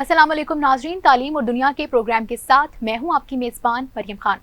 अस्सलाम वालेकुम नाजरीन, तालीम और दुनिया के प्रोग्राम के साथ मैं हूं आपकी मेज़बान मरियम खान।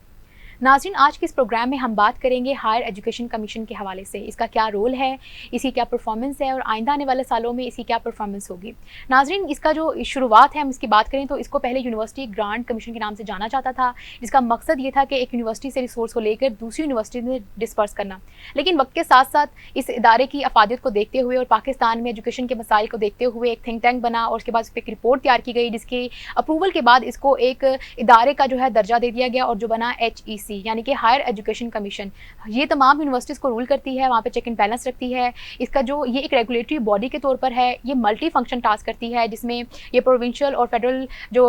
नाजरीन, आज के इस प्रोग्राम में हम बात करेंगे हायर एजुकेशन कमीशन के हवाले से। इसका क्या रोल है, इसकी क्या परफॉर्मेंस है और आइंदा आने वाले सालों में इसकी क्या परफॉर्मेंस होगी। नाजरीन, इसका जो शुरुआत है हम इसकी बात करें तो इसको पहले यूनिवर्सिटी ग्रांट कमीशन के नाम से जाना जाता था, जिसका मकसद ये था कि एक यूनिवर्सिटी से रिसोर्स को लेकर दूसरी यूनिवर्सिटी में डिस्पर्स करना। लेकिन वक्त के साथ साथ इस इदारे की अफादियत को देखते हुए और पाकिस्तान में एजुकेशन के मसाइल को देखते हुए एक थिंक टैंक बना और उसके बाद उस पर एक रिपोर्ट तैयार की गई, जिसकी अप्रूवल के बाद इसको एक इदारे का जो है दर्जा दे दिया गया और जो बना HEC यानी कि हायर एजुकेशन कमीशन। ये तमाम यूनिवर्सिटीज़ को रूल करती है, वहाँ पे चेक एंड बैलेंस रखती है। इसका जो ये एक रेगुलेटरी बॉडी के तौर पर है, ये मल्टी फंक्शन टास्क करती है, जिसमें ये प्रोविंशियल और फेडरल जो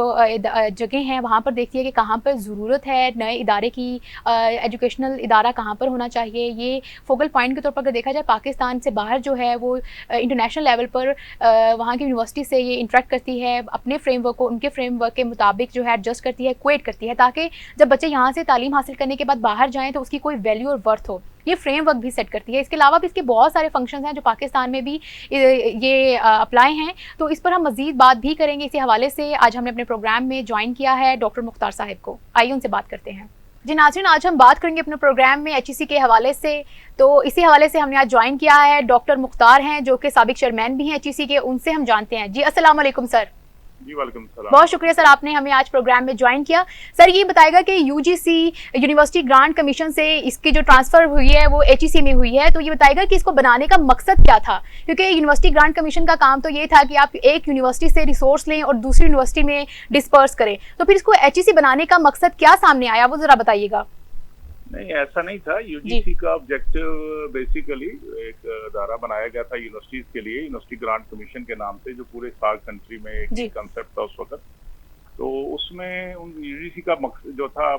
जगह हैं वहाँ पर देखती है कि कहाँ पर ज़रूरत है नए इदारे की, एजुकेशनल इदारा कहाँ पर होना चाहिए। ये फोकल पॉइंट के तौर पर अगर देखा जाए पाकिस्तान से बाहर जो है वो इंटरनेशनल लेवल पर वहाँ की यूनिवर्सिटी से ये इंटरेक्ट करती है, अपने फ्रेमवर्क को उनके फ्रेमवर्क के मुताबिक जो है एडजस्ट करती है, क्वेट करती है, ताकि जब बच्चे यहाँ से तालीम हासिल करने के बाद बाहर जाएं तो उसकी कोई वैल्यू और वर्थ हो। ये फ्रेमवर्क भी सेट करती है। इसके अलावा भी इसके बहुत सारे फंक्शंस हैं जो पाकिस्तान में भी ये अप्लाई हैं, तो इस पर हम मजीद बात भी करेंगे। इसी हवाले से आज हमने अपने प्रोग्राम में ज्वाइन किया है डॉक्टर मुख्तार साहिब को। आइए उनसे बात करते हैं। जी नाज़रीन, आज हम बात करेंगे अपने प्रोग्राम में HEC के हवाले से। तो इसी हवाले से हमने आज ज्वाइन किया है डॉक्टर मुख्तार हैं, जो कि साबिक चेयरमैन भी हैं HEC के। उनसे हम जानते हैं। जी अस्सलाम वालेकुम सर। जी वालेकुम सलाम। बहुत शुक्रिया सर, आपने हमें आज प्रोग्राम में ज्वाइन किया। सर ये बताएगा कि UGC यूनिवर्सिटी ग्रांट कमीशन से इसकी जो ट्रांसफ़र हुई है वो HEC में हुई है, तो ये बताएगा कि इसको बनाने का मकसद क्या था। क्योंकि यूनिवर्सिटी ग्रांट कमीशन का काम तो ये था कि आप एक यूनिवर्सिटी से रिसोर्स लें और दूसरी यूनिवर्सिटी में डिस्पर्स करें, तो फिर इसको HEC बनाने का मकसद क्या सामने आया, वो ज़रा बताइएगा। नहीं, ऐसा नहीं था। UGC का ऑब्जेक्टिव बेसिकली एक अदारा बनाया गया था यूनिवर्सिटीज के लिए, यूनिवर्सिटी ग्रांट कमीशन के नाम से, जो पूरे साग कंट्री में एक कंसेप्ट था उस वक्त। तो उसमें UGC का मकसद जो था,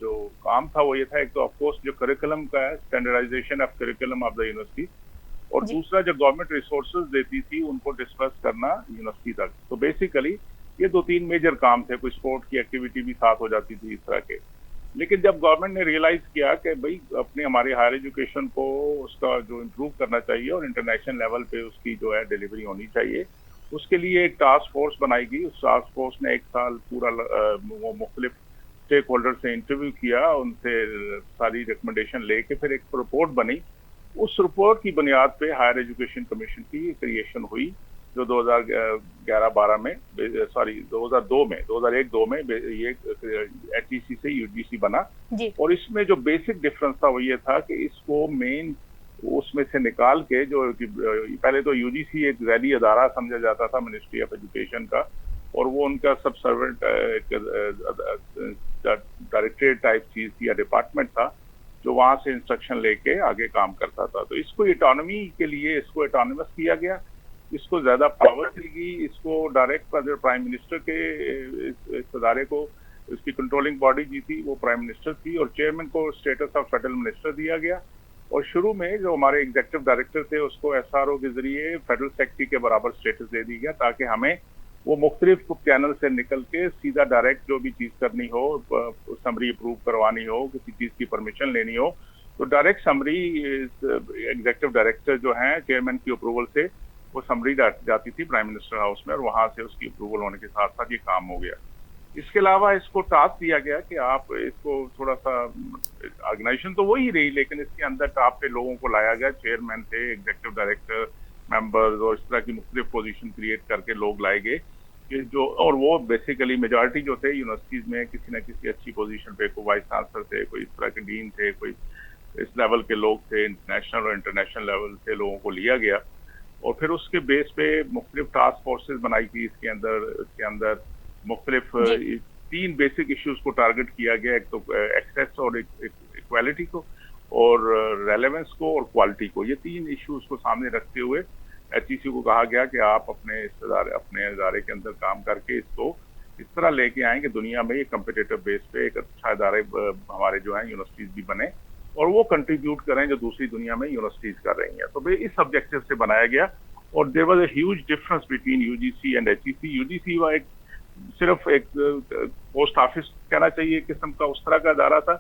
जो काम था वो ये था, एक तो ऑफकोर्स जो करिकुलम का है, standardisation of curriculum of the university, और दूसरा जो गवर्नमेंट रिसोर्सेज देती थी उनको डिस्पर्स करना यूनिवर्सिटी तक। तो बेसिकली ये 2-3 मेजर काम थे। कोई स्पोर्ट की एक्टिविटी भी साथ हो जाती थी, इस तरह के। लेकिन जब गवर्नमेंट ने रियलाइज किया कि भाई अपने हमारे हायर एजुकेशन को उसका जो इम्प्रूव करना चाहिए और इंटरनेशनल लेवल पे उसकी जो है डिलीवरी होनी चाहिए, उसके लिए एक टास्क फोर्स बनाई गई। उस टास्क फोर्स ने 1 साल पूरा वो मुख्तलिफ स्टेक होल्डर से इंटरव्यू किया, उनसे सारी रिकमेंडेशन लेके फिर एक रिपोर्ट बनी। उस रिपोर्ट की बुनियाद पे हायर एजुकेशन कमीशन की क्रिएशन हुई, जो 2011-12 में, सॉरी 2001-2 में ये HEC से UGC बना। और इसमें जो बेसिक डिफरेंस था वो ये था कि इसको मेन उसमें से निकाल के, जो पहले तो UGC एक ज़ैली अदारा समझा जाता था मिनिस्ट्री ऑफ एजुकेशन का, और वो उनका सब सर्वेंट डायरेक्टरेट टाइप चीज थी या डिपार्टमेंट था, जो वहां से इंस्ट्रक्शन लेके आगे काम करता था। तो इसको ऑटोनॉमी के लिए इसको ऑटोनॉमस किया गया, इसको ज्यादा पावर दी गई, इसको डायरेक्ट प्राइम मिनिस्टर के इस अदारे को, इसकी कंट्रोलिंग बॉडी जी थी वो प्राइम मिनिस्टर थी, और चेयरमैन को स्टेटस ऑफ फेडरल मिनिस्टर दिया गया। और शुरू में जो हमारे एग्जीक्यूटिव डायरेक्टर थे उसको SRO के जरिए फेडरल सेक्रेटरी के बराबर स्टेटस दे दिया गया, ताकि हमें वो मुख्तलिफ चैनल से निकल के सीधा डायरेक्ट जो भी चीज करनी हो, समरी अप्रूव करवानी हो, किसी चीज की परमिशन लेनी हो, तो डायरेक्ट समरी एग्जीक्यूटिव डायरेक्टर जो है चेयरमैन की अप्रूवल से वो समरी जाती थी प्राइम मिनिस्टर हाउस में, और वहां से उसकी अप्रूवल होने के साथ साथ ये काम हो गया। इसके अलावा इसको टास्क दिया गया कि आप इसको थोड़ा सा, ऑर्गेनाइजेशन तो वही रही, लेकिन इसके अंदर टॉप पे लोगों को लाया गया, चेयरमैन थे, एग्जीक्यूटिव डायरेक्टर, मेंबर्स, और इस तरह की मुख्तलिफ पोजीशन क्रिएट करके लोग लाए गए कि जो, और वो बेसिकली मेजॉरिटी जो थे यूनिवर्सिटीज में किसी न किसी अच्छी पोजीशन पे, कोई वाइस चांसलर थे, कोई इस तरह के डीन थे, कोई इस लेवल के लोग थे, नेशनल और इंटरनेशनल लेवल से लोगों को लिया गया। और फिर उसके बेस पे मुख्तलिफ टास्क फोर्सेज बनाई थी। इसके अंदर मुख्तलिफ 3 बेसिक इश्यूज को टारगेट किया गया, एक तो एक्सेस और इक्वालिटी को, और रेलेवेंस को, और क्वालिटी को। ये 3 इश्यूज को सामने रखते हुए HEC को कहा गया कि आप अपने इदारे के अंदर काम करके इसको इस तरह लेके आएं कि दुनिया में ये कम्पिटिटिव बेस पे एक अच्छा इदारे हमारे जो है यूनिवर्सिटीज भी बने, और वो कंट्रीब्यूट करें जो दूसरी दुनिया में यूनिवर्सिटीज कर रही हैं। तो इस ऑब्जेक्टिव से बनाया गया। और there was a huge difference between UGC and HEC। UGC वो सिर्फ एक पोस्ट ऑफिस कहना चाहिए किस्म का उस तरह का अदारा था,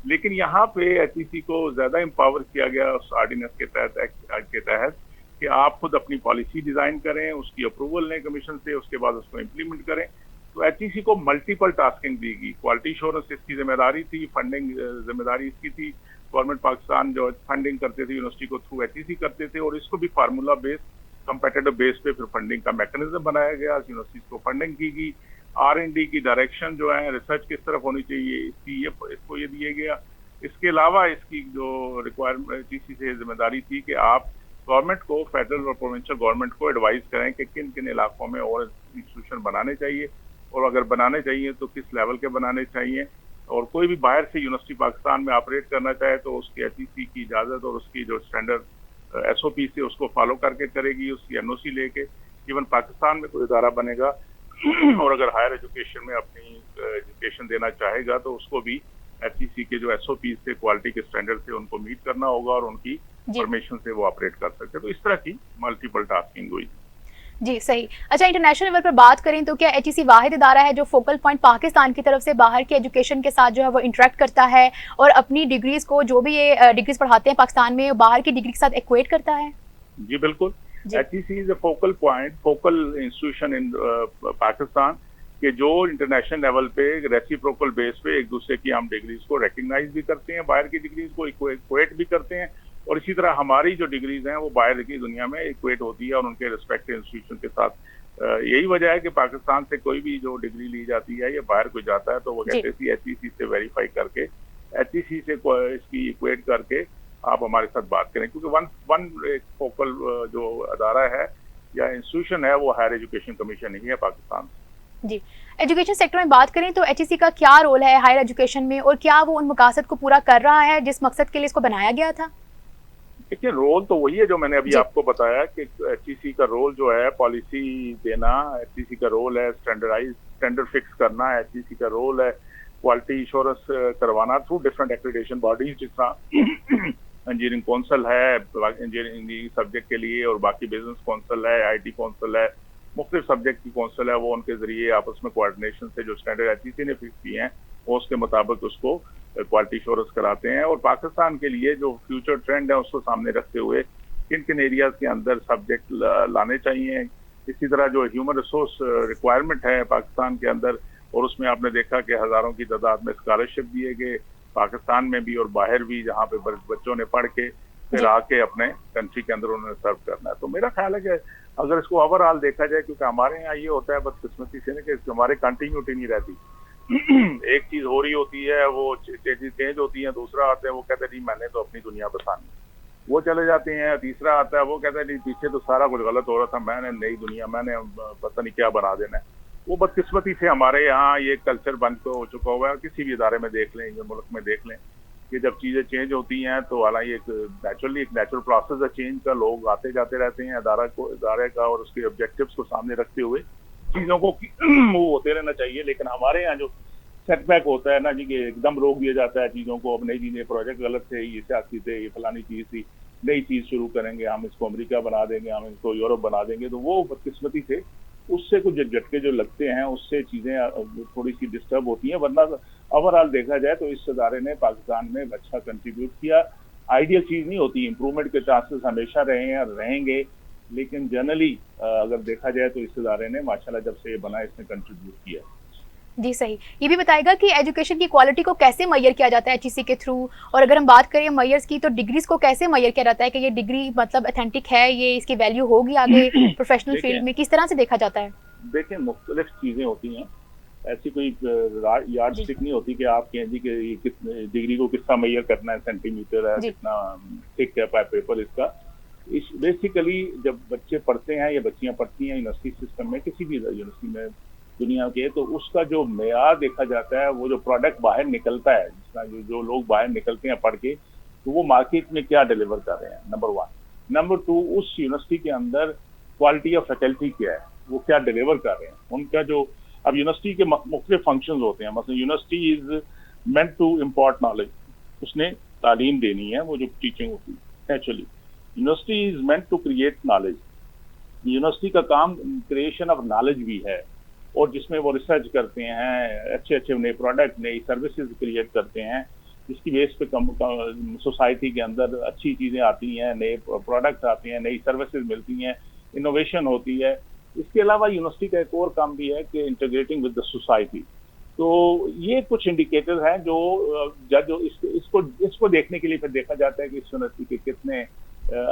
लेकिन यहाँ पे HEC को ज्यादा एम्पावर किया गया उस ऑर्डिनेंस के तहत, एक्ट के तहत, कि आप खुद अपनी पॉलिसी डिजाइन करें, उसकी अप्रूवल लें कमीशन से, उसके बाद उसको इम्प्लीमेंट करें। तो एचईसी को मल्टीपल टास्किंग दी गई। क्वालिटी एश्योरेंस इसकी जिम्मेदारी थी, फंडिंग जिम्मेदारी इसकी थी। गवर्नमेंट पाकिस्तान जो फंडिंग करते थे यूनिवर्सिटी को थ्रू एचईसी करते थे, और इसको भी फार्मूला बेस्ड कंपेटिटिव बेस पे फिर फंडिंग का मैकेनिज्म बनाया गया, यूनिवर्सिटी को फंडिंग की गई। R&D की डायरेक्शन जो है रिसर्च किस तरफ होनी चाहिए इसको ये दिया गया। इसके अलावा इसकी जो रिक्वायरमेंट एचईसी से जिम्मेदारी थी कि आप गवर्नमेंट को, फेडरल और प्रोविंशियल गवर्नमेंट को एडवाइस करें कि किन किन इलाकों में और इंस्टीट्यूशन बनाने चाहिए, और अगर बनाने चाहिए तो किस लेवल के बनाने चाहिए। और कोई भी बाहर से यूनिवर्सिटी पाकिस्तान में ऑपरेट करना चाहे तो उसकी एचईसी की इजाज़त और उसकी जो स्टैंडर्ड SOP से उसको फॉलो करके करेगी, उसकी NOC लेके। इवन पाकिस्तान में कोई इदारा बनेगा और अगर हायर एजुकेशन में अपनी एजुकेशन देना चाहेगा तो उसको भी एचईसी के जो SOP से, क्वालिटी के स्टैंडर्ड से उनको मीट करना होगा, और उनकी परमिशन से वो ऑपरेट कर सकते हैं। तो इस तरह की मल्टीपल टास्किंग हुई। जी सही। अच्छा, इंटरनेशनल लेवल पर बात करें तो क्या एचईसी वाहिद इदारा है जो फोकल पॉइंट पाकिस्तान की तरफ से बाहर के एजुकेशन के साथ जो है वो इंटरेक्ट करता है और अपनी डिग्रीज को, जो भी ये डिग्रीज पढ़ाते हैं पाकिस्तान में, बाहर की डिग्री के साथ इक्वेट करता है? जी बिल्कुल। HEC is a focal point, focal institution इन पाकिस्तान के जो इंटरनेशनल लेवल पे रेसिप्रोकल बेस पे एक दूसरे की हम डिग्रीज को रिकग्नाइज भी करते हैं, बाहर की डिग्रीज को इक्वेट भी करते हैं, और इसी तरह हमारी जो डिग्रीज हैं वो बाहर की दुनिया में इक्वेट होती है और उनके रिस्पेक्टिव इंस्टीट्यूशन के साथ। यही वजह है कि पाकिस्तान से कोई भी जो डिग्री ली जाती है या बाहर कोई जाता है तो वो कहते हैं एचईसी से वेरीफाई करके, एचईसी से इसकी इक्वेट करके आप हमारे साथ बात करें, क्योंकि वन एक फोकल जो अदारा है या इंस्टीट्यूशन है वो हायर एजुकेशन कमीशन ही है पाकिस्तान। जी, एजुकेशन सेक्टर में बात करें तो एचईसी का क्या रोल है हायर एजुकेशन में, और क्या वो उन मकासद को पूरा कर रहा है जिस मकसद के लिए इसको बनाया गया था? देखिए, रोल तो वही है जो मैंने अभी आपको बताया कि एचईसी का रोल जो है पॉलिसी देना, एचईसी का रोल है स्टैंडर्ड फिक्स करना, एचईसी का रोल है क्वालिटी इंश्योरेंस करवाना थ्रू डिफरेंट एक्रेडिटेशन बॉडीज, जिस तरह इंजीनियरिंग काउंसिल है इंजीनियरिंग सब्जेक्ट के लिए, और बाकी बिजनेस काउंसिल है, IT काउंसिल है, मुख्तलिफ सब्जेक्ट की काउंसिल है, वो उनके जरिए आपस में कोऑर्डिनेशन से जो स्टैंडर्ड एचईसी ने फिक्स किए हैं वो उसके मुताबिक उसको क्वालिटी इंश्योरेंस कराते हैं। और पाकिस्तान के लिए जो फ्यूचर ट्रेंड है उसको सामने रखते हुए किन किन एरियाज के अंदर सब्जेक्ट लाने चाहिए, इसी तरह जो ह्यूमन रिसोर्स रिक्वायरमेंट है पाकिस्तान के अंदर, और उसमें आपने देखा कि हज़ारों की तादाद में स्कॉलरशिप दिए गए पाकिस्तान में भी और बाहर भी, जहाँ पे बच्चों ने पढ़ के फिर आके अपने कंट्री के अंदर उन्होंने सर्व करना है। तो मेरा ख्याल है कि अगर इसको ओवरऑल देखा जाए, क्योंकि हमारे यहाँ ये होता है बदकिस्मती से ना कि हमारे कंटिन्यूटी नहीं रहती एक चीज हो रही होती है, वो चेंज होती है, दूसरा आता है वो कहते हैं नहीं मैंने तो अपनी दुनिया बसानी, वो चले जाते हैं। तीसरा आता है वो कहता है नहीं पीछे तो सारा कुछ गलत हो रहा था, मैंने नई दुनिया, मैंने पता नहीं क्या बना देना है। वो बदकिस्मती से हमारे यहाँ ये कल्चर बन हो चुका हुआ है। किसी भी इदारे में देख लें, ये मुल्क में देख लें कि जब चीजें चेंज होती हैं तो हालांकि एक नेचुरल प्रोसेस है चेंज का, लोग आते जाते रहते हैं, इदारे का और उसके ऑब्जेक्टिव्स को सामने रखते हुए चीजों को मूव होते रहना चाहिए। लेकिन हमारे यहाँ जो सेटबैक होता है ना जी, कि एकदम रोक दिया जाता है चीजों को, अब नई चीजें, प्रोजेक्ट गलत थे, ये सियासी थे, ये फलानी चीज थी, नई चीज शुरू करेंगे, हम इसको अमेरिका बना देंगे, हम इसको यूरोप बना देंगे, तो वो बदकिस्मती से उससे कुछ झटके जो लगते हैं उससे चीजें थोड़ी सी डिस्टर्ब होती हैं। वरना ओवरऑल देखा जाए तो इस इदारे ने पाकिस्तान में अच्छा कंट्रीब्यूट किया। आइडियल चीज नहीं होती, इंप्रूवमेंट के चांसेस हमेशा रहे हैं और रहेंगे, लेकिन जनरली अगर देखा जाए तो इस इदारे ने माशाल्लाह जब से ये बना इसने कंट्रीब्यूट किया। जी सही। ये भी बताएगा कि एजुकेशन की क्वालिटी को कैसे मेजर किया जाता है एचईसी के थ्रू, और अगर हम बात करें मेजर्स की तो डिग्रीज को कैसे मेजर किया जाता है कि ये डिग्री मतलब ऑथेंटिक है, ये इसकी वैल्यू होगी आगे प्रोफेशनल फील्ड में, किस तरह से देखा जाता है? देखिए, मुख्तलिफ चीजें होती हैं, ऐसी कोई यार्ड स्टिक नहीं होती कि आप कहें जी कि डिग्री को किस तरह मेजर करना है, सेंटीमीटर है, कितना थिक है पेपर इसका। बेसिकली जब बच्चे पढ़ते हैं या बच्चियां पढ़ती हैं यूनिवर्सिटी सिस्टम में, किसी भी यूनिवर्सिटी में दुनिया के, तो उसका जो मेयार देखा जाता है, वो जो प्रोडक्ट बाहर निकलता है, जिसका जो लोग बाहर निकलते हैं पढ़ के, तो वो मार्केट में क्या डिलीवर कर रहे हैं, नंबर 1। नंबर 2, उस यूनिवर्सिटी के अंदर क्वालिटी ऑफ फैकल्टी क्या है, वो क्या डिलीवर कर रहे हैं, उनका जो, अब यूनिवर्सिटी के मुख्तलिफ फंक्शंस होते हैं। मतलब university is meant to impart knowledge, उसने तालीम देनी है, वो जो टीचिंग होती है। Naturally university is meant to create knowledge, university का काम क्रिएशन ऑफ नॉलेज भी है, और जिसमें वो रिसर्च करते हैं, अच्छे अच्छे नए प्रोडक्ट, नई सर्विसेज क्रिएट करते हैं, जिसकी बेस पे सोसाइटी के अंदर अच्छी चीज़ें आती हैं, नए प्रोडक्ट्स आते हैं, नई सर्विसेज मिलती हैं, इनोवेशन होती है। इसके अलावा यूनिवर्सिटी का एक और काम भी है कि इंटीग्रेटिंग विद द सोसाइटी। तो ये कुछ इंडिकेटर्स हैं जो इसको देखने के लिए फिर देखा जाता है कि इस यूनिवर्सिटी के कितने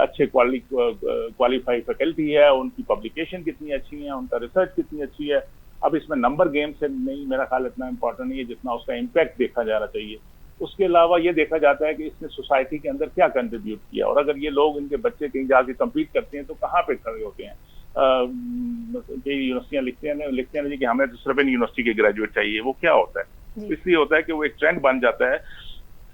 अच्छे क्वालिफाइड फैकल्टी है, उनकी पब्लिकेशन कितनी अच्छी है, उनका रिसर्च कितनी अच्छी है। अब इसमें नंबर गेम से नहीं, मेरा ख्याल इतना इम्पोर्टेंट नहीं है जितना उसका इम्पैक्ट देखा जाना चाहिए। उसके अलावा ये देखा जाता है कि इसने सोसाइटी के अंदर क्या कंट्रीब्यूट किया, और अगर ये लोग, इनके बच्चे कहीं जाके कम्पीट करते हैं तो कहाँ पे खड़े होते हैं। कई यूनिवर्सिटियां लिखते हैं जी कि हमें तो सिर्फ यूनिवर्सिटी के ग्रेजुएट चाहिए। वो क्या होता है? इसलिए होता है कि वो एक ट्रेंड बन जाता है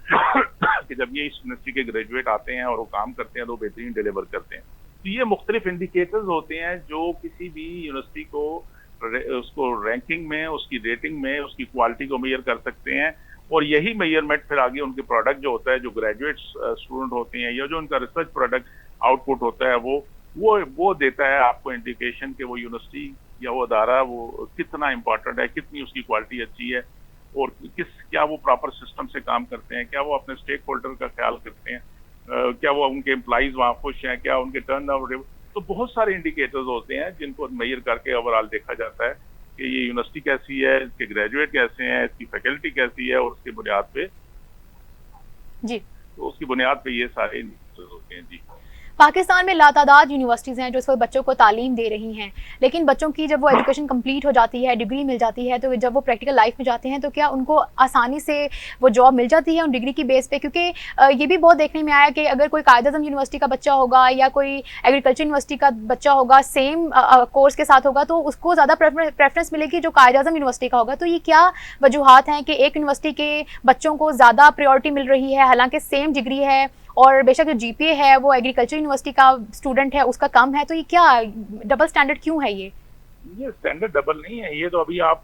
कि जब ये इस यूनिवर्सिटी के ग्रेजुएट आते हैं और वो काम करते हैं तो बेहतरीन डिलीवर करते हैं। तो ये मुख्तलिफ इंडिकेटर्स होते हैं जो किसी भी यूनिवर्सिटी को उसको रैंकिंग में, उसकी रेटिंग में, उसकी क्वालिटी को मेजर कर सकते हैं। और यही मेजरमेंट फिर आगे उनके प्रोडक्ट जो होता है, जो ग्रेजुएट स्टूडेंट होते हैं, या जो उनका रिसर्च प्रोडक्ट आउटपुट होता है, वो देता है आपको इंडिकेशन कि वो यूनिवर्सिटी या वो अदारा वो कितना इंपॉर्टेंट है, कितनी उसकी क्वालिटी अच्छी है, और क्या वो प्रॉपर सिस्टम से काम करते हैं, क्या वो अपने स्टेक होल्डर का ख्याल करते हैं, क्या वो उनके एम्प्लॉइज वहाँ खुश हैं, क्या उनके टर्न ओवर। तो बहुत सारे इंडिकेटर्स होते हैं जिनको मेजर करके ओवरऑल देखा जाता है कि ये यूनिवर्सिटी कैसी है, इसके ग्रेजुएट कैसे हैं, इसकी फैकल्टी कैसी है, और उसकी बुनियाद पे तो उसकी बुनियाद पे ये सारे इंडिकेटर्स होते हैं। जी, पाकिस्तान में लातादाद यूनिवर्सिटीज़ हैं जो इस वक्त बच्चों को तालीम दे रही हैं, लेकिन बच्चों की जब वो एजुकेशन कंप्लीट हो जाती है, डिग्री मिल जाती है, तो जब वो प्रैक्टिकल लाइफ में जाते हैं तो क्या उनको आसानी से वो जॉब मिल जाती है उन डिग्री की बेस पे? क्योंकि ये भी बहुत देखने में आया कि अगर कोई कायद-ए-आज़म यूनिवर्सिटी का बच्चा होगा या कोई एग्रीकल्चर यूनिवर्सिटी का बच्चा होगा, सेम कोर्स के साथ होगा, तो उसको ज़्यादा प्रेफरेंस मिलेगी जो कायद-ए-आज़म यूनिवर्सिटी का होगा। तो ये क्या वजूहात हैं कि एक यूनिवर्सिटी के बच्चों को ज़्यादा प्रायोरिटी मिल रही है, हालांकि सेम डिग्री है और बेशक जो जीपीए है वो एग्रीकल्चर यूनिवर्सिटी का स्टूडेंट है उसका कम है? तो ये क्या डबल स्टैंडर्ड क्यों है? ये स्टैंडर्ड डबल नहीं है, ये तो अभी आप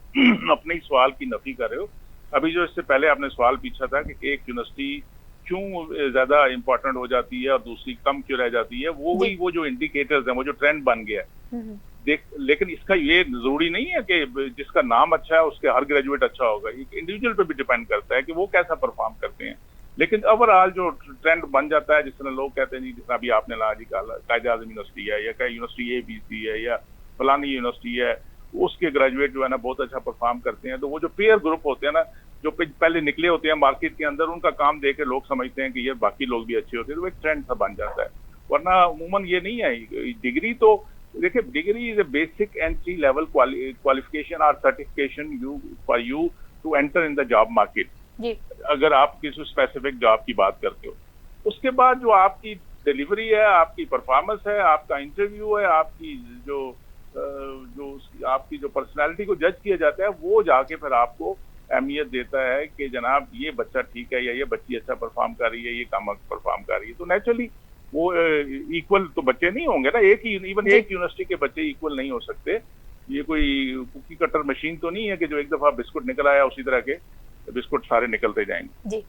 अपने ही सवाल की नफी कर रहे हो। अभी जो इससे पहले आपने सवाल पूछा था कि एक यूनिवर्सिटी क्यों ज्यादा इंपॉर्टेंट हो जाती है और दूसरी कम क्यों रह जाती है, वो जो इंडिकेटर्स हैं, वो जो ट्रेंड बन गया है। लेकिन इसका ये जरूरी नहीं है कि जिसका नाम अच्छा है उसके हर ग्रेजुएट अच्छा होगा। इंडिविजुअल पे भी डिपेंड करता है कि वो कैसा परफॉर्म करते हैं। लेकिन ओवरऑल जो ट्रेंड बन जाता है, जिस तरह लोग कहते हैं जी, जिस तरह अभी आपने कहा जी कायद-ए-आज़म यूनिवर्सिटी है या कई यूनिवर्सिटी ABC है या फलानी यूनिवर्सिटी है, उसके ग्रेजुएट जो है ना बहुत अच्छा परफॉर्म करते हैं। तो वो जो पेयर ग्रुप होते हैं ना, जो पहले निकले होते हैं मार्केट के अंदर, उनका काम देख के लोग समझते हैं कि ये बाकी लोग भी अच्छे होते हैं, तो एक ट्रेंड सा बन जाता है। वरना अमूमन ये नहीं है। डिग्री तो देखिए, degree is a basic entry level qualification और certification for you to enter in the job market. अगर आप किसी स्पेसिफिक जॉब की बात करते हो, उसके बाद जो आपकी डिलीवरी है, आपकी परफॉर्मेंस है, आपका इंटरव्यू है, आपकी आपकी जो पर्सनालिटी को जज किया जाता है, वो जाके फिर आपको अहमियत देता है कि जनाब ये बच्चा ठीक है या ये बच्ची अच्छा परफॉर्म कर रही है, ये कम परफॉर्म कर रही है। तो नेचुरली वो इक्वल तो बच्चे नहीं होंगे ना, एक यूनिवर्सिटी के बच्चे इक्वल नहीं हो सकते। ये कोई कुकी कटर मशीन तो नहीं है कि जो एक दफा बिस्कुट निकल आया उसी तरह के बिस्कुट सारे निकलते जाएंगे। जी,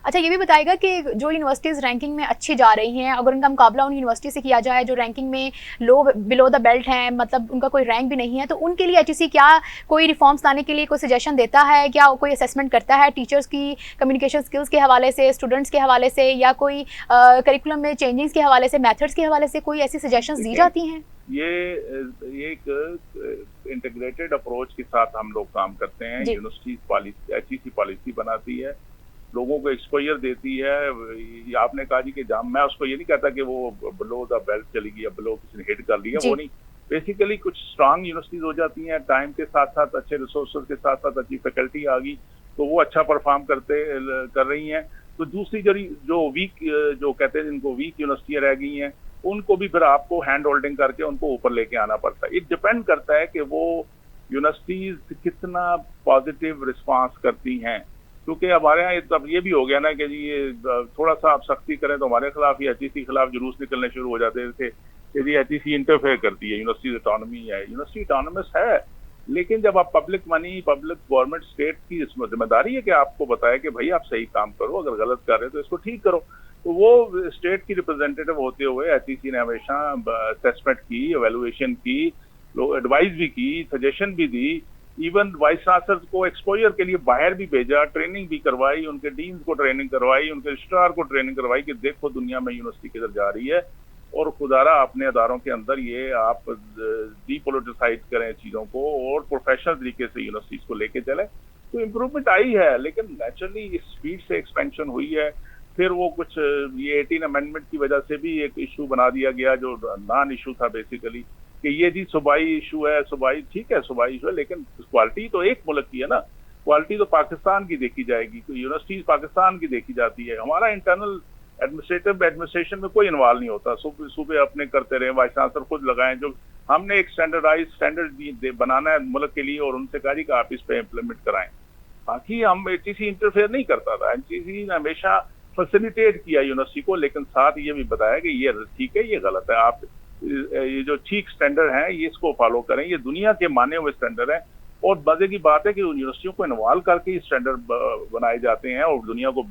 अच्छा, ये भी बताएगा कि जो यूनिवर्सिटीज़ रैंकिंग में अच्छी जा रही हैं, अगर उनका मुकाबला उन यूनिवर्सिटी से किया जाए जो रैंकिंग में बिलो द बेल्ट हैं, मतलब उनका कोई रैंक भी नहीं है, तो उनके लिए HEC क्या कोई रिफॉर्म्स लाने के लिए कोई सजेशन देता है? क्या कोई असेसमेंट करता है टीचर्स की कम्युनिकेशन स्किल्स के हवाले से, स्टूडेंट्स के हवाले से, या कोई करिकुलम में चेंजिंग्स के हवाले से, मेथड्स के हवाले से कोई ऐसी सजेशंस दी जाती हैं? ये एक इंटीग्रेटेड अप्रोच के साथ हम लोग काम करते हैं। यूनिवर्सिटी पॉलिसी, HEC पॉलिसी बनाती है, लोगों को एक्सपोजर देती है। आपने कहा जी कि मैं उसको ये नहीं कहता कि वो बिलो द बेल्ट चली गई या बिलो किसी ने हिट कर लिया, वो नहीं। बेसिकली कुछ स्ट्रांग यूनिवर्सिटीज हो जाती हैं, टाइम के साथ साथ अच्छे रिसोर्सेज के साथ साथ अच्छी फैकल्टी आ गई तो वो अच्छा परफॉर्म कर रही हैं। तो दूसरी जो वीक, जो कहते हैं जिनको वीक यूनिवर्सिटियाँ रह गई हैं, उनको भी फिर आपको हैंड होल्डिंग करके उनको ऊपर लेके आना पड़ता है। इट डिपेंड करता है कि वो यूनिवर्सिटीज कितना पॉजिटिव रिस्पांस करती हैं। क्योंकि हमारे यहाँ तब ये भी हो गया ना कि जी ये थोड़ा सा आप सख्ती करें तो हमारे खिलाफ ही HEC के खिलाफ जुलूस निकलने शुरू हो जाते थे कि जी HEC इंटरफेयर करती है, यूनिवर्सिटी ऑटोनॉमी है। यूनिवर्सिटी ऑटोनॉमस है, लेकिन जब आप public money, public government, state की जिम्मेदारी है कि आपको बताए कि भाई आप सही काम करो, अगर गलत कर रहे हो तो इसको ठीक करो। तो वो स्टेट की रिप्रेजेंटेटिव होते हुए HEC ने हमेशा असेसमेंट की, एवेलुएशन की, एडवाइस भी की, सजेशन भी दी इवन वाइस चांसलर को एक्सपोजर के लिए बाहर भी भेजा, ट्रेनिंग भी करवाई, उनके डीन को ट्रेनिंग करवाई, उनके रजिस्ट्रार को ट्रेनिंग करवाई कि देखो दुनिया में यूनिवर्सिटी किधर जा रही है, और खुदारा अपने अदारों के अंदर ये आप डीपोलिटिसाइज करें चीज़ों को और प्रोफेशनल तरीके से यूनिवर्सिटीज को लेके चले। तो इम्प्रूवमेंट आई है, लेकिन नेचुरली इस स्पीड से एक्सपेंशन हुई है। फिर वो कुछ ये 18 अमेंडमेंट की वजह से भी एक इशू बना दिया गया जो नॉन इशू था बेसिकली, कि ये जी सूबाई इशू है, सूबाई ठीक है, सूबाई इशू है, लेकिन क्वालिटी तो एक मुल्क की है ना, क्वालिटी तो पाकिस्तान की देखी जाएगी, तो यूनिवर्सिटीज पाकिस्तान की देखी जाती है। हमारा इंटरनल एडमिनिस्ट्रेशन में कोई इन्वॉल्व नहीं होता, सूबे अपने करते रहे, वाइस चांसलर खुद लगाएं। जो हमने एक स्टैंडर्ड बनाना है मुल्क के लिए और उनसे कहा कि आप इस पे इम्प्लीमेंट कराएं। बाकी हम एचईसी इंटरफेयर नहीं करता था, एचईसी ने हमेशा फैसिलिटेट किया यूनिवर्सिटी को, लेकिन साथ ये भी बताया कि ये ठीक है, ये गलत है, आप ये जो ठीक स्टैंडर्ड है ये इसको फॉलो करें, ये दुनिया के माने हुए स्टैंडर्ड है। और मजे की बात है कि यूनिवर्सिटियों को इन्वॉल्व करके स्टैंडर्ड बनाए जाते हैं, और दुनिया को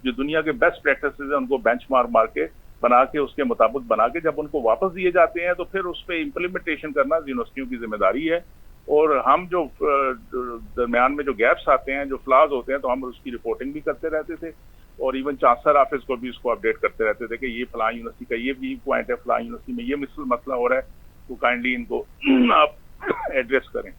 जो दुनिया के बेस्ट प्रैक्टिसेस है उनको बेंचमार्क मार के बना के उसके मुताबिक बना के जब उनको वापस दिए जाते हैं तो फिर उस पर इम्प्लीमेंटेशन करना यूनिवर्सिटियों की जिम्मेदारी है। और हम जो दरमियान में जो गैप्स आते हैं, जो फ्लॉज होते हैं, तो हम उसकी रिपोर्टिंग भी करते रहते थे, और इवन चांसलर ऑफिस को भी उसको अपडेट करते रहते थे कि ये फलां यूनिवर्सिटी का ये भी पॉइंट है, फलां यूनिवर्सिटी में ये मसला हो रहा है, तो काइंडली इनको आप एड्रेस करें।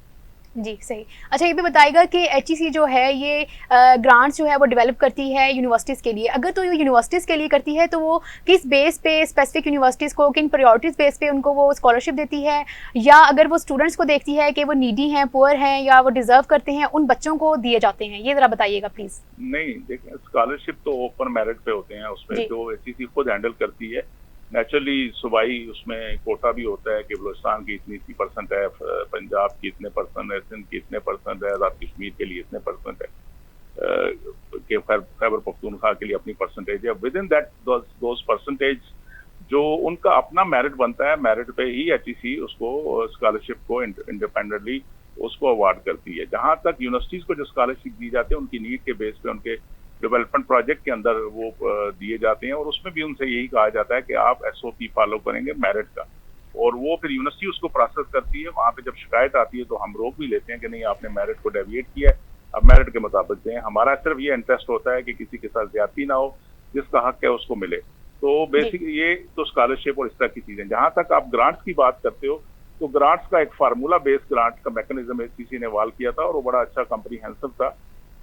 जी सही। अच्छा, ये भी बताइएगा कि एचईसी जो है ये ग्रांट्स जो है वो डेवलप करती है यूनिवर्सिटीज़ के लिए। अगर तो ये यूनिवर्सिटीज़ के लिए करती है तो वो किस बेस पे स्पेसिफिक यूनिवर्सिटीज़ को, किन प्रायोरिटीज़ बेस पे उनको वो स्कॉलरशिप देती है, या अगर वो स्टूडेंट्स को देखती है कि वो नीडी हैं, पुअर हैं, या वो डिजर्व करते हैं, उन बच्चों को दिए जाते हैं? ये ज़रा बताइएगा प्लीज़। नहीं, देखिए स्कॉलरशिप तो ओपन मेरिट पे होते हैं, उसमें जो एचईसी खुद हैंडल करती है। नेचुरली सूबाई उसमें कोटा भी होता है कि बलूचिस्तान की इतनी परसेंट है, पंजाब की इतने परसेंट है, सिंध की इतने परसेंट है, आज़ाद कश्मीर के लिए इतने परसेंट है, कि खैबर पख्तूनख्वा के लिए अपनी परसेंटेज है। With in that those percentage जो उनका अपना मेरिट बनता है, मेरिट पे ही एचईसी उसको स्कॉलरशिप को इंडिपेंडेंटली उसको अवार्ड करती है। जहां तक यूनिवर्सिटीज को जो स्कॉलरशिप दी जाती है उनकी नीड के बेस पे उनके डेवलपमेंट प्रोजेक्ट के अंदर वो दिए जाते हैं, और उसमें भी उनसे यही कहा जाता है कि आप एसओपी फॉलो करेंगे मेरिट का, और वो फिर यूनिवर्सिटी उसको प्रोसेस करती है। वहाँ पे जब शिकायत आती है तो हम रोक भी लेते हैं कि नहीं, आपने मेरिट को डेविएट किया है, अब मेरिट के मुताबिक दें। हमारा सिर्फ ये इंटरेस्ट होता है कि किसी के साथ ज्यादती ना हो, जिसका हक है उसको मिले। तो बेसिक ये तो स्कॉलरशिप और इस तरह की चीजें। जहां तक आप ग्रांट्स की बात करते हो, तो ग्रांट्स का एक फार्मूला बेस्ड ग्रांट का मैकेनिज्म एचईसी ने इवाल्व किया था, और वो बड़ा अच्छा कॉम्प्रिहेंसिव था।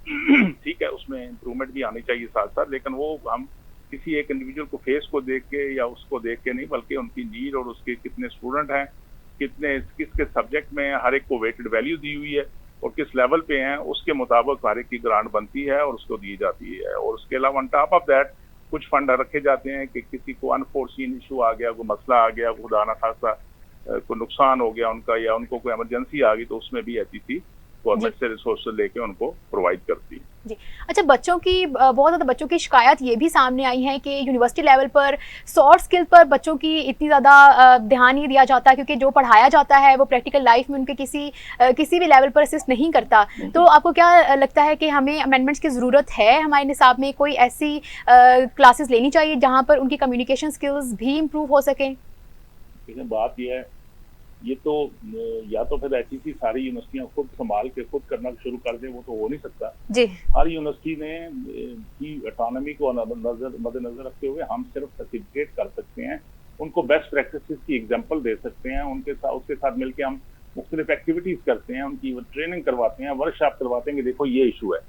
ठीक है, उसमें इम्प्रूवमेंट भी आनी चाहिए साथ साथ, लेकिन वो हम किसी एक इंडिविजुअल को फेस को देख के या उसको देख के नहीं, बल्कि उनकी नीड और उसके कितने स्टूडेंट हैं, किसके सब्जेक्ट में हर एक को वेटेड वैल्यू दी हुई है और किस लेवल पे हैं, उसके मुताबिक हर एक की ग्रांट बनती है और उसको दी जाती है। और उसके अलावा ऑन टॉप ऑफ दैट कुछ फंड रखे जाते हैं कि किसी को अनफोर्सीन इशू आ गया, कोई मसला आ गया, खुदा ना खासा कोई नुकसान हो गया उनका, या उनको कोई इमरजेंसी आ गई, तो उसमें भी एचईसी गवर्नमेंट से रिसोर्सेज लेके उनको प्रोवाइड करती है। जी। अच्छा, बच्चों की बहुत ज़्यादा बच्चों की शिकायत ये भी सामने आई है कि यूनिवर्सिटी लेवल पर सॉफ्ट स्किल पर बच्चों की इतनी ज़्यादा ध्यान नहीं दिया जाता, क्योंकि जो पढ़ाया जाता है वो प्रैक्टिकल लाइफ में उनके किसी भी लेवल पर असिस्ट नहीं करता। तो आपको क्या लगता है कि हमें अमेंडमेंट्स की ज़रूरत है? हमारे निसाब में कोई ऐसी क्लासेस लेनी चाहिए जहाँ पर उनकी कम्युनिकेशन स्किल्स भी इम्प्रूव हो सकें? बात यह है, ये तो या तो फिर एचईसी सारी यूनिवर्सिटियां खुद संभाल के खुद करना शुरू कर दे, वो तो हो नहीं सकता जी। हर यूनिवर्सिटी ने की ऑटोनॉमी को मद्देनजर रखते हुए हम सिर्फ फैसिलिटेट कर सकते हैं, उनको बेस्ट प्रैक्टिसेस की एग्जांपल दे सकते हैं, उसके साथ मिलकर हम मुख्तलिफ एक्टिविटीज करते हैं, उनकी ट्रेनिंग करवाते हैं, वर्कशॉप करवाते हैं कि देखो ये इशू है।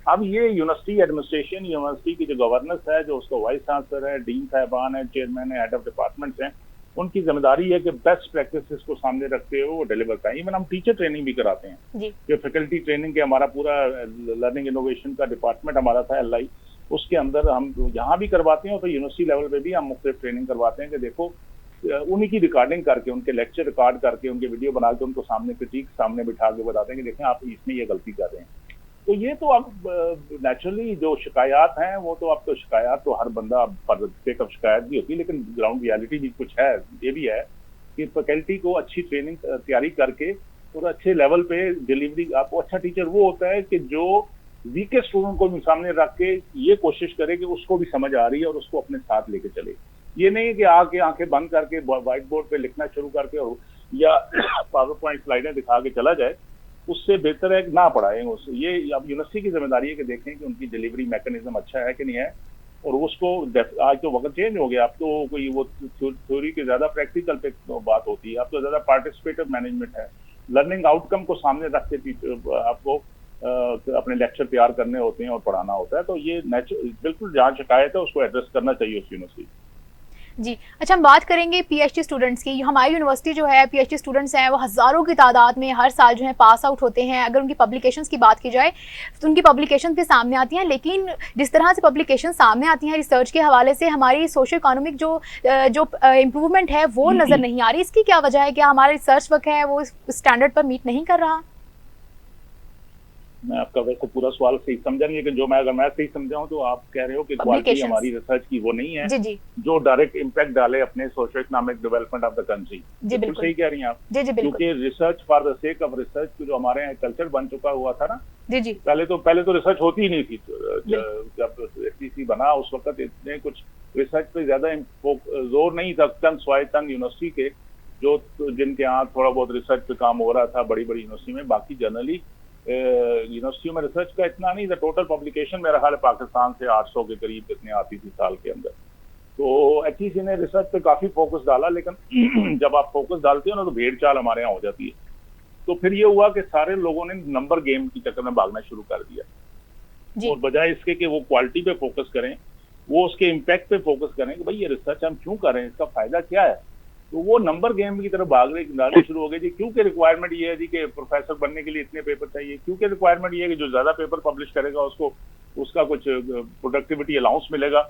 अब ये यूनिवर्सिटी एडमिनिस्ट्रेशन, यूनिवर्सिटी की जो गवर्नेंस है, जो उसका वाइस चांसलर है, डीन साहबान है, चेयरमैन है, हेड ऑफ डिपार्टमेंट्स हैं, उनकी जिम्मेदारी है कि बेस्ट प्रैक्टिसेस को सामने रखते हुए वो डिलीवर करें। इवन हम टीचर ट्रेनिंग भी कराते हैं, कि फैकल्टी ट्रेनिंग के हमारा पूरा लर्निंग इनोवेशन का डिपार्टमेंट हमारा था एलआई, उसके अंदर हम यहाँ भी करवाते हैं, तो यूनिवर्सिटी लेवल पे भी हम मुख्तलिफ ट्रेनिंग करवाते हैं कि देखो उन्हीं की रिकॉर्डिंग करके, उनके लेक्चर रिकॉर्ड करके, उनके वीडियो बना के उनको सामने क्रिटिक सामने बिठा के बताते हैं कि देखें आप इसमें ये गलती कर रहे हैं। तो ये तो अब नेचुरली जो शिकायत हैं वो तो अब तो शिकायत तो हर बंदा फॉर सेक ऑफ शिकायत भी होती है, लेकिन ग्राउंड रियलिटी भी कुछ है, ये भी है कि फैकल्टी को अच्छी ट्रेनिंग तैयारी करके और अच्छे लेवल पे डिलीवरी, आपको अच्छा टीचर वो होता है कि जो वीकेस्ट स्टूडेंट को भी सामने रख के ये कोशिश करे कि उसको भी समझ आ रही है और उसको अपने साथ लेके चले। ये नहीं कि आके आंखें बंद करके व्हाइट बोर्ड पे लिखना शुरू करके या पावर पॉइंट स्लाइडें दिखा के चला जाए, उससे बेहतर है कि ना पढ़ाएं उससे। ये अब यूनिवर्सिटी की जिम्मेदारी है कि देखें कि उनकी डिलीवरी मैकेनिज्म अच्छा है कि नहीं है, और उसको आज तो वक्त चेंज हो गया, अब तो कोई वो थ्योरी के ज्यादा प्रैक्टिकल पे बात होती है, अब तो ज्यादा पार्टिसिपेटिव मैनेजमेंट है। लर्निंग आउटकम को सामने रख के आपको अपने लेक्चर तैयार करने होते हैं और पढ़ाना होता है। तो ये बिल्कुल जहाँ शिकायत है उसको एड्रेस करना चाहिए उस यूनिवर्सिटी। जी, अच्छा हम बात करेंगे पीएचडी स्टूडेंट्स की। हमारी यूनिवर्सिटी जो है, पीएचडी स्टूडेंट्स हैं वो हज़ारों की तादाद में हर साल जो है पास आउट होते हैं। अगर उनकी पब्लिकेशंस की बात की जाए तो उनकी पब्लिकेशंस भी सामने आती हैं, लेकिन जिस तरह से पब्लिकेशन सामने आती हैं रिसर्च के हवाले से, हमारी सोशो इकोनॉमिक जो इम्प्रूवमेंट है वो नज़र नहीं आ रही। इसकी क्या वजह है? क्या हमारा रिसर्च वर्क है वो स्टैंडर्ड पर मीट नहीं कर रहा? मैं आपका वैसे पूरा सवाल सही समझा नहीं, लेकिन अगर मैं सही समझा हूँ तो आप कह रहे हो कि क्वालिटी हमारी रिसर्च की वो नहीं है जी, जो डायरेक्ट इम्पैक्ट डाले अपने socio economic development of the country. जी बिल्कुल सही कह रही हैं आप। जी जी बिल्कुल। क्योंकि research for the sake of research जो हमारे यहाँ कल्चर बन चुका हुआ था ना, जी जी, पहले तो रिसर्च होती ही नहीं थी। जब एचईसी बना उस वक्त इतने कुछ रिसर्च पे ज्यादा जोर नहीं था। चंद यूनिवर्सिटी के जो जिनके यहाँ थोड़ा बहुत रिसर्च पे काम हो रहा था बड़ी बड़ी यूनिवर्सिटी में, बाकी जनरली यूनिवर्सिटियों में रिसर्च का इतना नहीं था। टोटल पब्लिकेशन मेरा ख्याल है पाकिस्तान से 800 के करीब कितने आती थी साल के अंदर। तो एचईसी ने रिसर्च पे काफी फोकस डाला, लेकिन जब आप फोकस डालते हो ना तो भेड़ चाल हमारे यहाँ हो जाती है। तो फिर ये हुआ कि सारे लोगों ने नंबर गेम की चक्कर में भागना शुरू कर दिया, और बजाय इसके कि वो क्वालिटी पे फोकस करें, वो उसके इम्पैक्ट पे फोकस करें कि भाई ये रिसर्च हम क्यों कर रहे हैं, इसका फायदा क्या है। तो वो नंबर गेम की तरफ भागने शुरू हो गए जी। क्योंकि रिक्वायरमेंट ये है जी कि प्रोफेसर बनने के लिए इतने पेपर चाहिए, क्योंकि रिक्वायरमेंट ये है कि जो ज्यादा पेपर पब्लिश करेगा उसको उसका कुछ प्रोडक्टिविटी अलाउंस मिलेगा,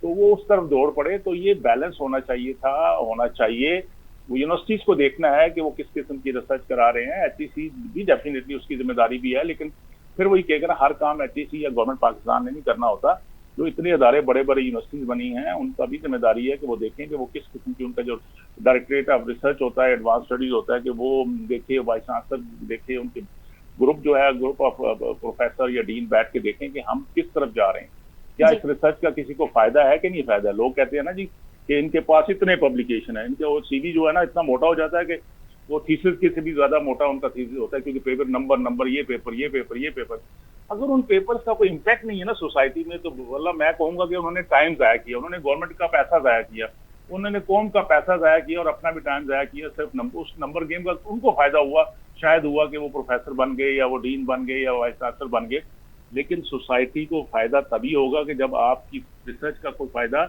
तो वो उस तरफ दौड़ पड़े। तो ये बैलेंस होना चाहिए। वो यूनिवर्सिटीज को देखना है कि वो किस किस्म की रिसर्च करा रहे हैं। एचईसी भी डेफिनेटली उसकी जिम्मेदारी भी है, लेकिन फिर वही कहकर हर काम एचईसी या गवर्नमेंट पाकिस्तान ने नहीं करना होता। जो इतने अदारे बड़े बड़े यूनिवर्सिटीज बनी हैं उनका भी जिम्मेदारी है कि वो देखें कि वो किस किस्म की, उनका जो डायरेक्टरेट ऑफ रिसर्च होता है, एडवांस स्टडीज होता है, कि वो देखे, वाइस चांसलर देखे, उनके ग्रुप जो है, ग्रुप ऑफ प्रोफेसर या डीन बैठ के देखें कि हम किस तरफ जा रहे हैं, क्या इस रिसर्च का किसी को फायदा है कि नहीं फायदा है। लोग कहते हैं ना जी कि इनके पास इतने पब्लिकेशन है, इनके वो सीवी जो है ना इतना मोटा हो जाता है कि वो थीसिस के से भी ज्यादा मोटा उनका थीसिस होता है, क्योंकि पेपर नंबर ये पेपर। अगर उन पेपर्स का कोई इम्पैक्ट नहीं है ना सोसाइटी में, तो मतलब मैं कहूंगा कि उन्होंने टाइम जाया किया, उन्होंने गवर्नमेंट का पैसा जाया किया, उन्होंने कौम का पैसा जाया किया और अपना भी टाइम जाया किया। सिर्फ उस नंबर गेम का उनको फायदा हुआ, शायद हुआ कि वो प्रोफेसर बन गए या वो डीन बन गए या वाइस चांसलर बन गए, लेकिन सोसाइटी को फायदा तभी होगा कि जब आपकी रिसर्च का कोई फायदा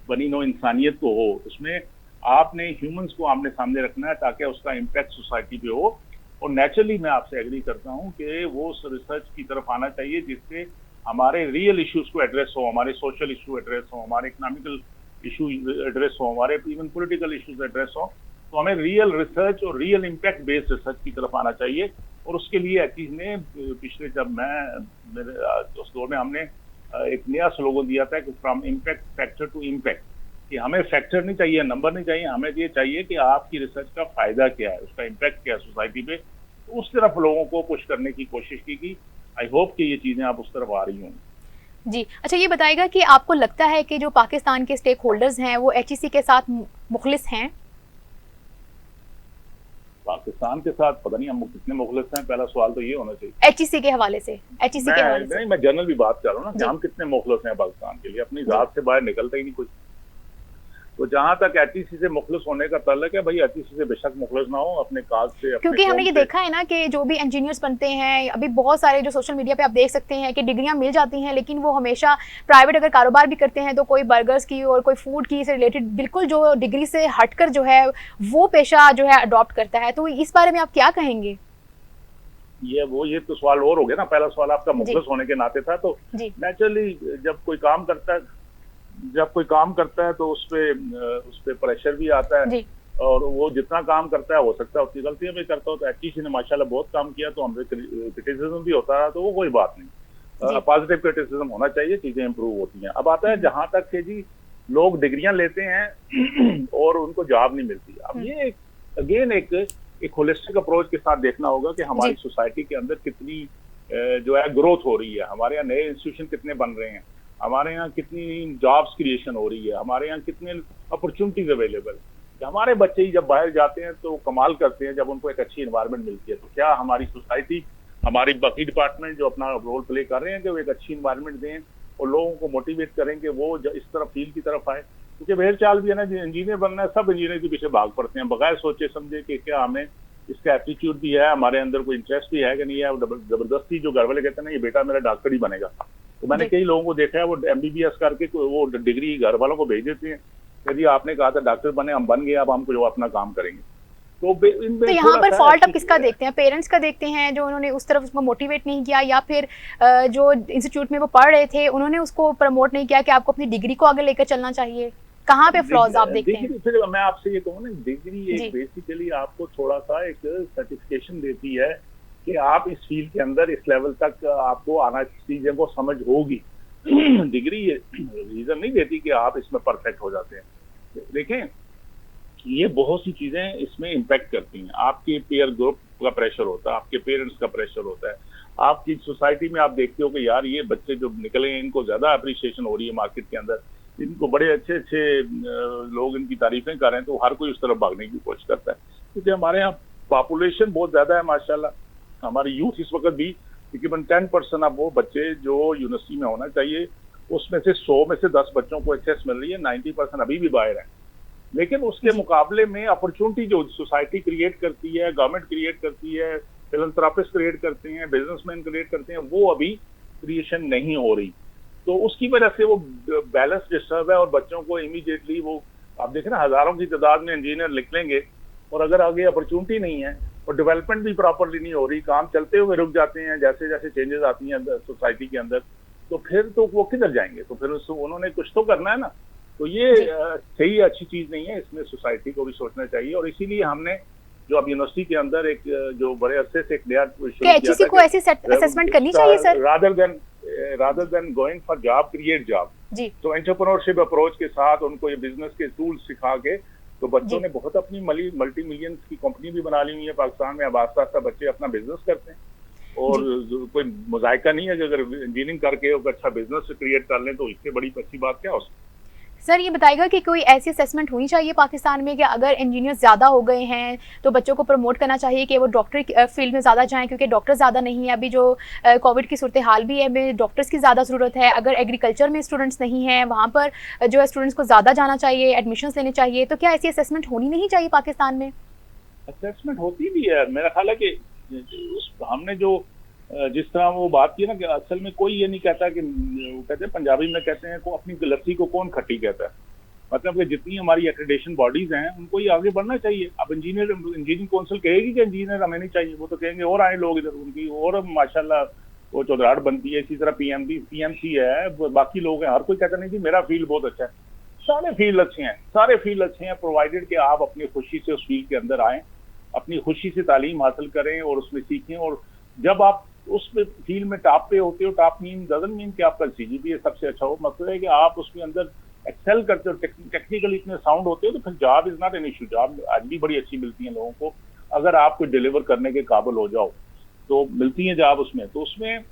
बनी नो इंसानियत को हो। उसमें आपने ह्यूमंस को आमने सामने रखना है ताकि उसका इम्पैक्ट सोसाइटी पे हो। और नेचुरली मैं आपसे एग्री करता हूं कि वो रिसर्च की तरफ आना चाहिए जिससे हमारे रियल इश्यूज को एड्रेस हो, हमारे सोशल इशू एड्रेस हो, हमारे इकोनॉमिकल इशू एड्रेस हो, हमारे इवन पॉलिटिकल इश्यूज एड्रेस हो। तो हमें रियल रिसर्च और रियल इम्पैक्ट बेस्ड रिसर्च की तरफ आना चाहिए। और उसके लिए एचईसी ने पिछले उस दौर में हमने एक नया स्लोगन दिया था कि from impact factor to impact, कि हमें फैक्टर नहीं चाहिए, नंबर नहीं चाहिए, हमें ये चाहिए कि आपकी रिसर्च का फायदा क्या है, उसका इम्पैक्ट क्या है सोसाइटी पे। तो उस तरफ लोगों को पुश करने की कोशिश की। आई होप कि ये चीजें आप उस तरफ आ रही होंगी। जी, अच्छा ये बताइएगा कि आपको लगता है कि जो पाकिस्तान के स्टेक होल्डर्स हैं वो एचईसी के साथ मुखलिस हैं? पाकिस्तान के साथ पता नहीं हम कितने मुखलिस हैं, पहला सवाल तो ये होना चाहिए एचईसी के हवाले से। एचईसी के हवाले से नहीं, मैं जनरल भी बात कर रहा हूँ ना कि हम कितने मुखलिस हैं पाकिस्तान के लिए, अपनी जात से बाहर निकलता ही नहीं कुछ। तो जहां तक एचईसी से मुखलिस होने का ताल्लुक है, भाई एचईसी से बेशक मुखलिस ना हो, अपने काज से, क्योंकि हमने ये देखा है ना कि जो भी इंजीनियर्स बनते हैं, अभी बहुत सारे जो सोशल मीडिया पे आप देख सकते हैं कि डिग्रियां मिल जाती हैं, लेकिन वो हमेशा प्राइवेट अगर कारोबार भी करते हैं तो कोई बर्गर्स की और कोई फूड की से रिलेटेड बिल्कुल जो डिग्री से हटकर जो है वो पेशा जो है अडॉप्ट करता है। तो इस बारे में आप क्या कहेंगे? ये तो सवाल और हो गया ना। पहला सवाल आपका मुखलिस होने के नाते था, तो नेचुरली जब कोई काम करता है तो उस पे प्रेशर भी आता है, और वो जितना काम करता है हो सकता है उतनी गलतियां भी करता हो। तो एचईसी ने माशाल्लाह बहुत काम किया, तो हमें क्रिटिसिज्म भी होता है, तो वो कोई बात नहीं, पॉजिटिव क्रिटिसिज्म होना चाहिए, चीजें इंप्रूव होती हैं। अब आता है जहां तक कि जी लोग डिग्रियां लेते हैं और उनको जॉब नहीं मिलती। अब ये अगेन एक होलिस्टिक अप्रोच के साथ देखना होगा कि हमारी सोसाइटी के अंदर कितनी जो है ग्रोथ हो रही है, हमारे यहाँ नए इंस्टीट्यूशन कितने बन रहे हैं, हमारे यहाँ कितनी जॉब्स क्रिएशन हो रही है, हमारे यहाँ कितने अपॉर्चुनिटीज अवेलेबल। हमारे बच्चे ही जब बाहर जाते हैं तो कमाल करते हैं जब उनको एक अच्छी एनवायरनमेंट मिलती है। तो क्या हमारी सोसाइटी हमारी बाकी डिपार्टमेंट जो अपना रोल प्ले कर रहे हैं कि वो एक अच्छी इन्वायरमेंट दें और लोगों को मोटिवेट करें कि वो इस तरफ फील्ड की तरफ आए, क्योंकि बेहद चाल भी है ना, इंजीनियर बनना है, सब इंजीनियर के पीछे भाग पड़ते हैं बगैर सोचे समझे कि क्या हमें इसका एप्टीट्यूड भी है, हमारे अंदर कोई इंटरेस्ट भी है कि नहीं है। जबरदस्ती जो घर वाले कहते हैं ना, ये बेटा मेरा डॉक्टर ही बनेगा, तो मैंने कई लोगों को देखा है वो MBBS करके वो डिग्री घर वालों को भेज देते हैं, यदि आपने कहा था डॉक्टर बने, हम बन गए, अब हम जो अपना काम करेंगे। तो यहाँ पर फॉल्ट आप किसका देखते हैं? पेरेंट्स का देखते हैं जो उन्होंने उस तरफ उसको मोटिवेट नहीं किया, या फिर जो इंस्टीट्यूट में वो पढ़ रहे थे उन्होंने उसको प्रमोट नहीं किया कि आपको अपनी डिग्री को आगे लेकर चलना चाहिए? कहाँ पे फ्लॉज आप देखते हैं? फिर मैं आपसे ये कहूँ ना, डिग्री एक बेसिकली आपको थोड़ा सा एक सर्टिफिकेशन देती है कि आप इस फील्ड के अंदर इस लेवल तक आपको आना, चीजें को समझ होगी। डिग्री रीजन नहीं देती कि आप इसमें परफेक्ट हो जाते हैं। देखें, ये बहुत सी चीजें इसमें इम्पैक्ट करती हैं। आपके पेयर ग्रुप का प्रेशर होता है, आपके पेरेंट्स का प्रेशर होता है, आपकी सोसाइटी में आप देखते हो कि यार ये बच्चे जो निकले हैं इनको ज्यादा अप्रिसिएशन हो रही है मार्केट के अंदर, इनको बड़े अच्छे अच्छे लोग इनकी तारीफें कर रहे हैं, तो हर कोई उस तरफ भागने की कोशिश करता है। क्योंकि हमारे यहाँ पॉपुलेशन बहुत ज्यादा है माशाल्लाह। हमारी यूथ इस वक्त भी तकरीबन 10% अब वो बच्चे जो यूनिवर्सिटी में होना चाहिए, उसमें से 100 में से 10 बच्चों को एक्सेस मिल रही है, 90% अभी भी बाहर है। लेकिन उसके मुकाबले में अपॉर्चुनिटी जो सोसाइटी क्रिएट करती है, गवर्नमेंट क्रिएट करती है, फिलैंथ्रोपिस्ट क्रिएट करते हैं, बिजनेसमैन क्रिएट करते हैं, वो अभी क्रिएशन नहीं हो रही। तो उसकी वजह से वो बैलेंस डिस्टर्ब है और बच्चों को इमीडिएटली वो, आप देखें ना, हजारों की तादाद में इंजीनियर निकलेंगे और अगर आगे अपॉर्चुनिटी नहीं है और डेवलपमेंट भी प्रॉपरली नहीं हो रही, काम चलते हुए रुक जाते हैं जैसे जैसे चेंजेस आती हैं सोसाइटी के अंदर, तो फिर तो वो किधर जाएंगे? तो फिर उन्होंने कुछ तो करना है ना। तो ये सही अच्छी चीज नहीं है, इसमें सोसाइटी को भी सोचना चाहिए। और इसीलिए हमने जो अब यूनिवर्सिटी के अंदर एक जो बड़े अरसे से एक नया शुरू किया था, को ऐसी असेसमेंट करनी चाहिए sir, rather than going for job, create job। जी। तो एंटरप्रेन्योरशिप अप्रोच के साथ उनको ये बिजनेस के टूल्स सिखा के, तो बच्चों ने बहुत अपनी मल्टी मिलियंस की कंपनी भी बना ली हुई है पाकिस्तान में। अब आस्ता आस्ता बच्चे अपना बिजनेस करते हैं और कोई मुजायका नहीं है कि अगर इंजीनियरिंग करके अच्छा बिजनेस क्रिएट कर लें तो इससे बड़ी अच्छी बात क्या हो सकती है। सर ये बताइएगा कि कोई ऐसी असेसमेंट होनी चाहिए पाकिस्तान में कि अगर इंजीनियर ज़्यादा हो गए हैं तो बच्चों को प्रमोट करना चाहिए कि वो डॉक्टरी फील्ड में ज़्यादा जाएं, क्योंकि डॉक्टर ज़्यादा नहीं है। अभी जो कोविड की सूरत हाल भी है, में डॉक्टर्स की ज़्यादा ज़रूरत है। अगर एग्रीकल्चर में स्टूडेंट्स नहीं हैं, वहाँ पर जो है स्टूडेंट्स को ज़्यादा जाना चाहिए, एडमिशन्स लेने चाहिए। तो क्या ऐसी असेसमेंट होनी नहीं चाहिए पाकिस्तान में? असेसमेंट होती भी है, मेरा ख्याल है कि हमने जो जिस तरह वो बात की ना कि असल में कोई ये नहीं कहता कि, कहते हैं पंजाबी में कहते हैं को अपनी लस्सी को कौन खट्टी कहता है। मतलब कि जितनी हमारी एक्रेडिटेशन बॉडीज हैं उनको ये आगे बढ़ना चाहिए। अब इंजीनियरिंग काउंसिल कहेगी कि इंजीनियर हमें नहीं चाहिए, वो तो कहेंगे और आए लोग इधर, उनकी और माशाल्लाह वो चौधराहट बनती है। इसी तरह PMC है, बाकी लोग हैं, हर कोई कहता नहीं जी मेरा फील्ड बहुत अच्छा है। सारे फील्ड अच्छे हैं, सारे फील्ड अच्छे हैं, प्रोवाइडेड कि आप अपनी खुशी से उस फील्ड के अंदर आए, अपनी खुशी से तालीम हासिल करें और उसमें सीखें। और जब आप उस फील्ड में टॉप पे होते हो, टॉप मीन डजंट मीन कि आपका CGPA सबसे अच्छा हो, मतलब है कि आप उसके अंदर एक्सेल करते हो, टेक्निकली इतने साउंड होते हो, तो फिर job is not an issue. Job आज भी बड़ी अच्छी मिलती है लोगों को, अगर आप कोई डिलीवर करने के काबिल हो जाओ तो मिलती है जॉब उसमें। तो उसमें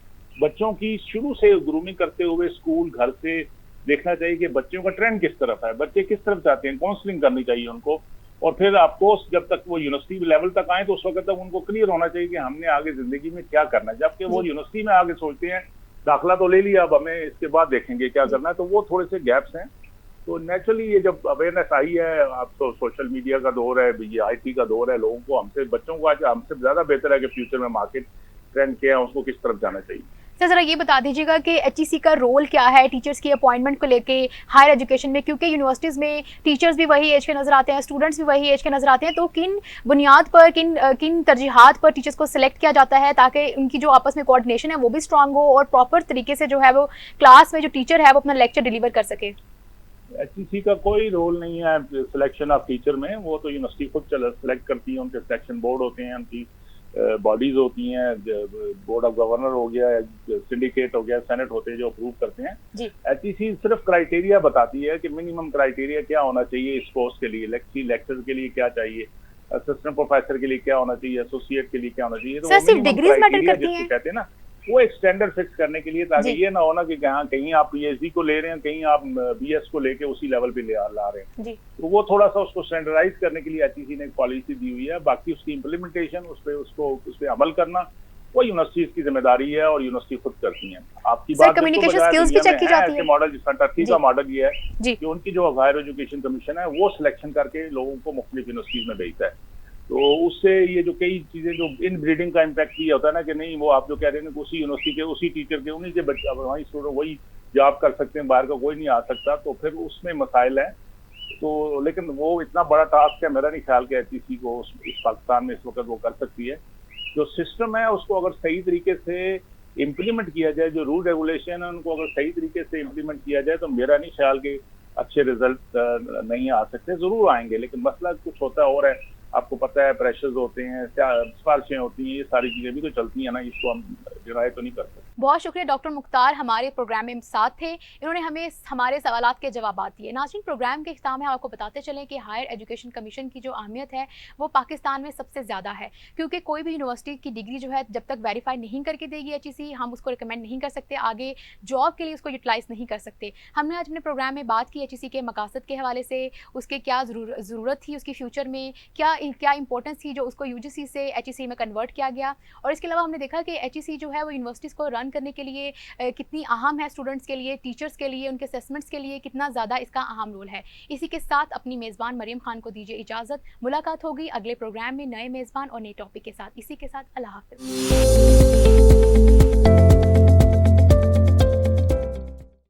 बच्चों की शुरू से ग्रूमिंग करते हुए स्कूल घर से देखना चाहिए कि बच्चों का ट्रेंड किस तरफ है, बच्चे किस तरफ जाते हैं, काउंसलिंग करनी चाहिए उनको। और फिर आपको जब तक वो यूनिवर्सिटी लेवल तक आए तो उस वक्त तक उनको क्लियर होना चाहिए कि हमने आगे जिंदगी में क्या करना है। जबकि वो यूनिवर्सिटी में आगे सोचते हैं दाखिला तो ले लिया, अब हमें इसके बाद देखेंगे क्या करना है, तो वो थोड़े से गैप्स हैं। तो नेचुरली ये जब अवेयरनेस आई है, आप तो सोशल मीडिया का दौर है, ये IT का दौर है, लोगों को हमसे बच्चों को आज हमसे ज्यादा बेहतर है कि फ्यूचर में मार्केट ट्रेंड क्या है, उसको किस तरफ जाना चाहिए। सर जरा ये बता दीजिएगा कि HEC का रोल क्या है टीचर्स की अपॉइंटमेंट को लेके हायर एजुकेशन में, क्योंकि यूनिवर्सिटीज़ में टीचर्स भी वही एज के नज़र आते हैं, स्टूडेंट्स भी वही एज के नज़र आते हैं। तो किन बुनियाद पर, किन तरजीहात पर टीचर्स को सिलेक्ट किया जाता है ताकि उनकी जो आपस में कोऑर्डिनेशन है वो भी स्ट्रांग हो और प्रॉपर तरीके से जो है वो क्लास में जो टीचर है वो अपना लेक्चर डिलीवर कर सके? HEC का कोई रोल नहीं है सिलेक्शन ऑफ टीचर में, वो तो यूनिवर्सिटी खुद सेलेक्ट करती है, उनके सिलेक्शन बोर्ड होते हैं, उनकी बॉडीज होती हैं, बोर्ड ऑफ गवर्नर हो गया, सिंडिकेट हो गया, सेनेट होते हैं जो अप्रूव करते हैं। HEC सिर्फ क्राइटेरिया बताती है कि मिनिमम क्राइटेरिया क्या होना चाहिए इस कोर्स के लिए, लेक्चर के लिए क्या चाहिए, असिस्टेंट प्रोफेसर के लिए क्या होना चाहिए, एसोसिएट के लिए क्या होना चाहिए। तो वो मिनिमम क्राइटेरिया जिसको कहते हैं ना, वो एक स्टैंडर्ड फिक्स करने के लिए, ताकि ये ना होना कि कहीं आप PhD को ले रहे हैं, कहीं आप BS को लेके उसी लेवल पे ला रहे हैं जी। तो वो थोड़ा सा उसको स्टैंडर्डाइज करने के लिए HEC ने एक पॉलिसी दी हुई है। बाकी उसकी इम्प्लीमेंटेशन, उस पर अमल करना, वो यूनिवर्सिटीज की जिम्मेदारी है और यूनिवर्सिटी खुद करती हैं। आपकी सर बात कम्युनिकेशन स्किल्स भी चेक की जाती है। मॉडल जिस टर्की का मॉडल ये है जी कि उनकी जो हायर एजुकेशन कमीशन है वो सिलेक्शन करके लोगों को मुख्तलिफ यूनिवर्सिटीज में भेजता है। तो उससे ये जो कई चीजें जो इन ब्रीडिंग का इम्पैक्ट ये होता है ना कि नहीं वो आप जो कह रहे हैं उसी यूनिवर्सिटी के उसी टीचर के उन्हीं के बच्चे वही स्टूडेंट वही जॉब कर सकते हैं, बाहर का कोई नहीं आ सकता, तो फिर उसमें मसाइल हैं। तो लेकिन वो इतना बड़ा टास्क है, मेरा नहीं ख्याल कि एचईसी को इस पाकिस्तान में इस वक्त वो कर सकती है। जो सिस्टम है उसको अगर सही तरीके से इम्प्लीमेंट किया जाए, जो रूल रेगुलेशन है उनको अगर सही तरीके से इम्प्लीमेंट किया जाए, तो मेरा नहीं ख्याल कि अच्छे रिजल्ट नहीं आ सकते, जरूर आएंगे। लेकिन मसला कुछ होता है और है, आपको पता है प्रेशर्स होते हैं, सिफारिशें होती हैं, ये सारी चीजें भी तो चलती हैं ना, इसको हम डिनाई तो नहीं कर सकते। बहुत शुक्रिया डॉक्टर मुख्तार हमारे प्रोग्राम में साथ थे, इन्होंने हमें हमारे सवालात के जवाब दिए। नाज़रीन प्रोग्राम के इख्तिताम में आपको बताते चलें कि हायर एजुकेशन कमीशन की जो अहमियत है वो पाकिस्तान में सबसे ज़्यादा है, क्योंकि कोई भी यूनिवर्सिटी की डिग्री जो है जब तक वेरीफाई नहीं करके देगी एचईसी, हम उसको रिकमेंड नहीं कर सकते, आगे जॉब के लिए उसको यूटिलाइज नहीं कर सकते। हमने आज अपने प्रोग्राम में बात की एचईसी के मकासद के हवाले से, उसके क्या ज़रूरत थी, उसकी फ्यूचर में क्या क्या इंपॉर्टेंस थी जो उसको यूजीसी से एचईसी में कन्वर्ट किया गया, और इसके अलावा हमने देखा कि एचईसी जो है वो यूनिवर्सिटीज़ को रन करने के लिए कितनी अहम है, स्टूडेंट्स के लिए, टीचर्स के लिए, उनके असेसमेंट्स के लिए कितना ज़्यादा इसका अहम रोल है। इसी के साथ अपनी मेज़बान मरियम खान को दीजिए इजाज़त। मुलाकात होगी अगले प्रोग्राम में नए मेज़बान और नए टॉपिक के साथ। इसी के साथ अल्लाह हाफ़िज़।